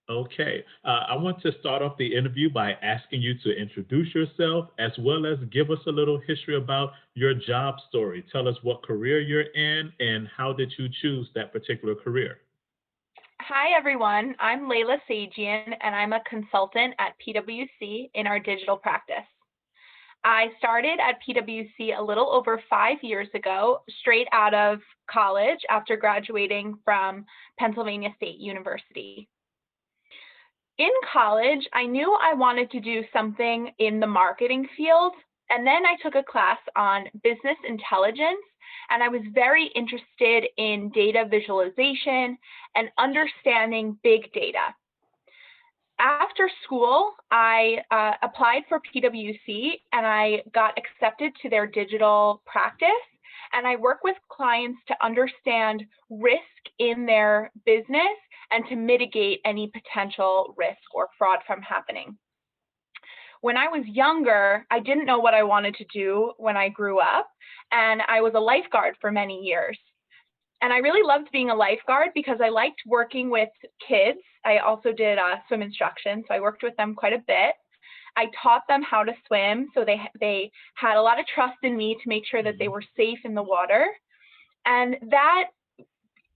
Okay, I want to start off the interview by asking you to introduce yourself as well as give us a little history about your job story. Tell us what career you're in and how did you choose that particular career? Hi, everyone. I'm Laila Saghian, and I'm a consultant at PwC in our digital practice. I started at PwC a little over 5 years ago, straight out of college after graduating from Pennsylvania State University. In college, I knew I wanted to do something in the marketing field, and then I took a class on business intelligence, and I was very interested in data visualization and understanding big data. After school, I applied for PwC and I got accepted to their digital practice. And I work with clients to understand risk in their business and to mitigate any potential risk or fraud from happening. When I was younger, I didn't know what I wanted to do when I grew up, and I was a lifeguard for many years. And I really loved being a lifeguard because I liked working with kids. I also did swim instruction, so I worked with them quite a bit. I taught them how to swim, so they had a lot of trust in me to make sure that they Mhm. were safe in the water. And that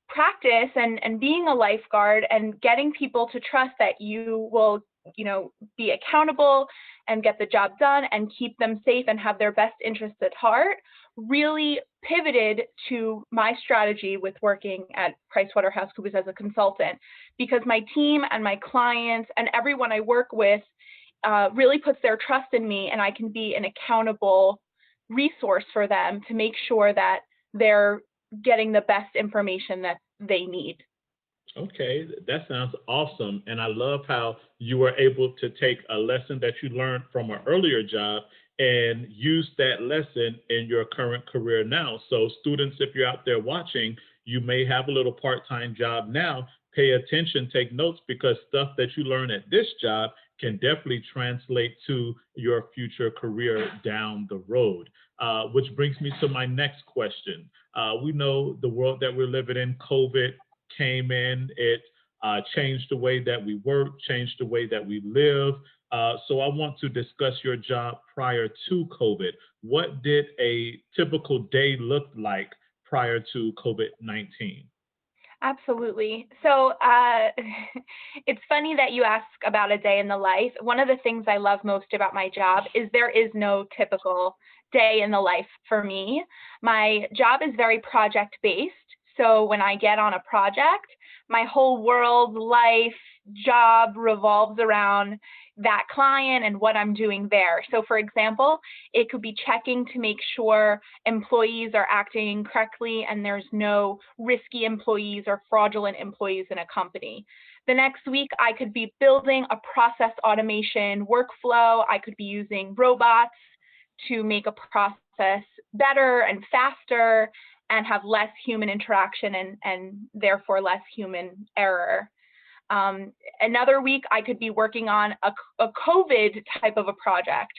practice and being a lifeguard and getting people to trust that you will, be accountable and get the job done and keep them safe and have their best interests at heart really pivoted to my strategy with working at PricewaterhouseCoopers as a consultant, because my team and my clients and everyone I work with really puts their trust in me, and I can be an accountable resource for them to make sure that they're getting the best information that they need. Okay, that sounds awesome. And I love how you were able to take a lesson that you learned from an earlier job and use that lesson in your current career now. So, students, if you're out there watching, you may have a little part time job now. Pay attention, take notes because stuff that you learn at this job can definitely translate to your future career down the road. Which brings me to my next question. We know the world that we're living in, COVID came in, it changed the way that we work, changed the way that we live. So I want to discuss your job prior to COVID. What did a typical day look like prior to COVID-19? Absolutely. So it's funny that you ask about a day in the life. One of the things I love most about my job is there is no typical day in the life for me. My job is very project based. So when I get on a project, my whole world, life, job revolves around that client and what I'm doing there. So for example, it could be checking to make sure employees are acting correctly and there's no risky employees or fraudulent employees in a company. The next week, I could be building a process automation workflow. I could be using robots to make a process better and faster and have less human interaction and therefore less human error. Another week, I could be working on a COVID type of a project.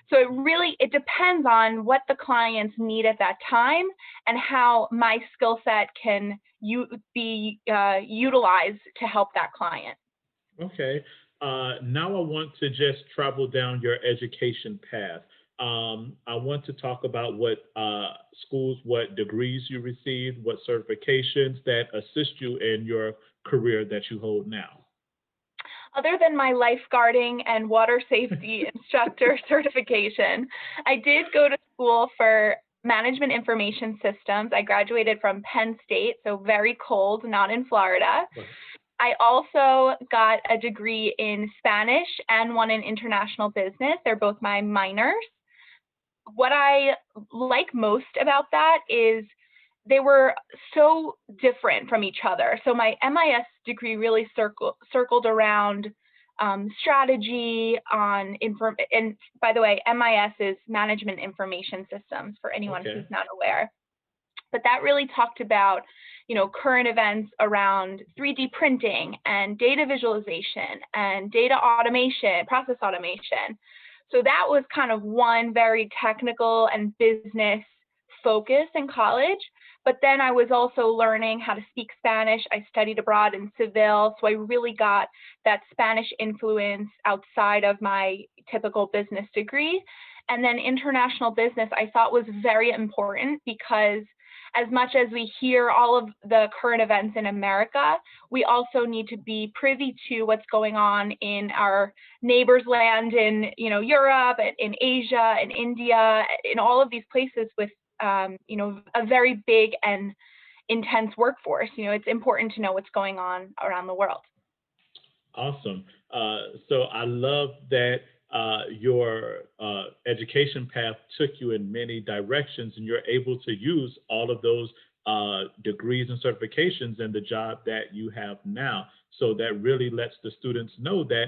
So it depends on what the clients need at that time and how my skill set can be utilized to help that client. Okay. Now I want to just travel down your education path. I want to talk about what schools, what degrees you received, what certifications that assist you in your career that you hold now. Other than my lifeguarding and water safety instructor certification, I did go to school for management information systems. I graduated from Penn State, so very cold, not in Florida. Right. I also got a degree in Spanish and one in international business. They're both my minors. What I like most about that is they were so different from each other. So my MIS degree really circled around strategy on and by the way, MIS is Management Information Systems for anyone who's Okay. not aware. But that really talked about, current events around 3D printing and data visualization and data automation, process automation. So that was kind of one very technical and business focus in college, but then I was also learning how to speak Spanish. I studied abroad in Seville, so I really got that Spanish influence outside of my typical business degree. And then international business I thought was very important because as much as we hear all of the current events in America, we also need to be privy to what's going on in our neighbors' land in Europe, in Asia, in India, in all of these places with a very big and intense workforce. It's important to know what's going on around the world. Awesome. So I love that your education path took you in many directions, and you're able to use all of those degrees and certifications in the job that you have now. So that really lets the students know that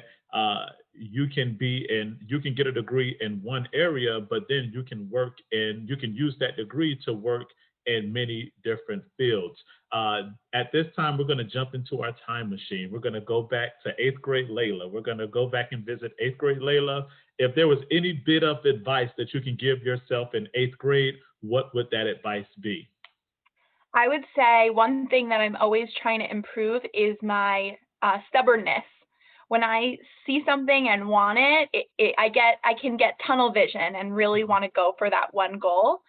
you can get a degree in one area, but then you can use that degree to work in many different fields. At this time, we're going to jump into our time machine. We're going to go back to 8th grade Laila. We're going to go back and visit 8th grade Laila. If there was any bit of advice that you can give yourself in 8th grade, what would that advice be? I would say one thing that I'm always trying to improve is my stubbornness. When I see something and want it, I can get tunnel vision and really want to go for that one goal.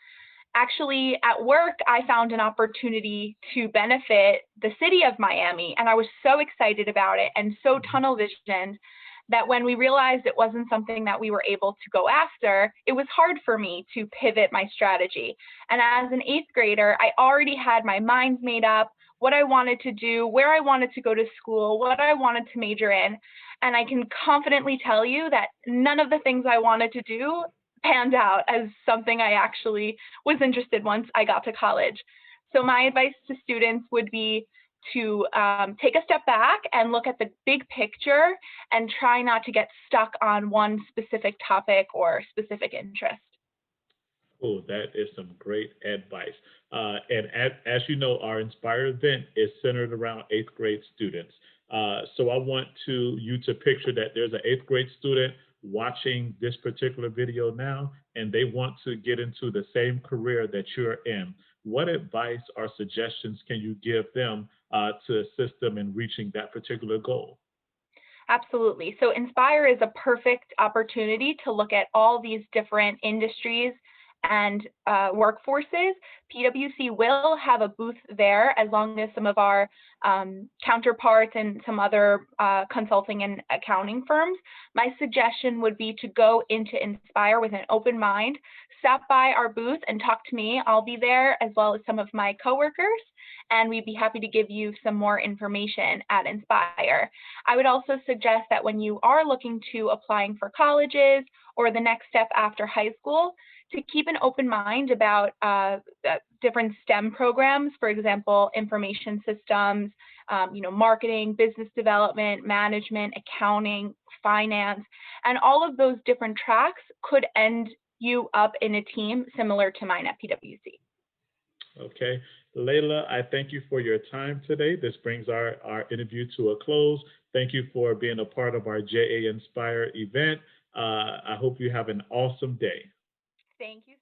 Actually, at work, I found an opportunity to benefit the city of Miami, and I was so excited about it and so tunnel visioned that when we realized it wasn't something that we were able to go after, it was hard for me to pivot my strategy. And as an 8th grader, I already had my mind made up, what I wanted to do, where I wanted to go to school, what I wanted to major in. And I can confidently tell you that none of the things I wanted to do panned out as something I actually was interested in once I got to college. So my advice to students would be to take a step back and look at the big picture and try not to get stuck on one specific topic or specific interest. Oh, that is some great advice. And as you know, our Inspire event is centered around 8th grade students. So I want you to picture that there's an 8th grade student watching this particular video now, and they want to get into the same career that you're in. What advice or suggestions can you give them to assist them in reaching that particular goal? Absolutely. So Inspire is a perfect opportunity to look at all these different industries and workforces. PwC will have a booth there as long as some of our counterparts and some other consulting and accounting firms. My suggestion would be to go into Inspire with an open mind. Stop by our booth and talk to me. I'll be there as well as some of my coworkers, and we'd be happy to give you some more information at Inspire. I would also suggest that when you are looking to applying for colleges or the next step after high school, to keep an open mind about different STEM programs, for example, information systems, marketing, business development, management, accounting, finance, and all of those different tracks could end you up in a team similar to mine at PwC. Okay. Laila, I thank you for your time today. This brings our interview to a close. Thank you for being a part of our JA Inspire event. I hope you have an awesome day. Thank you.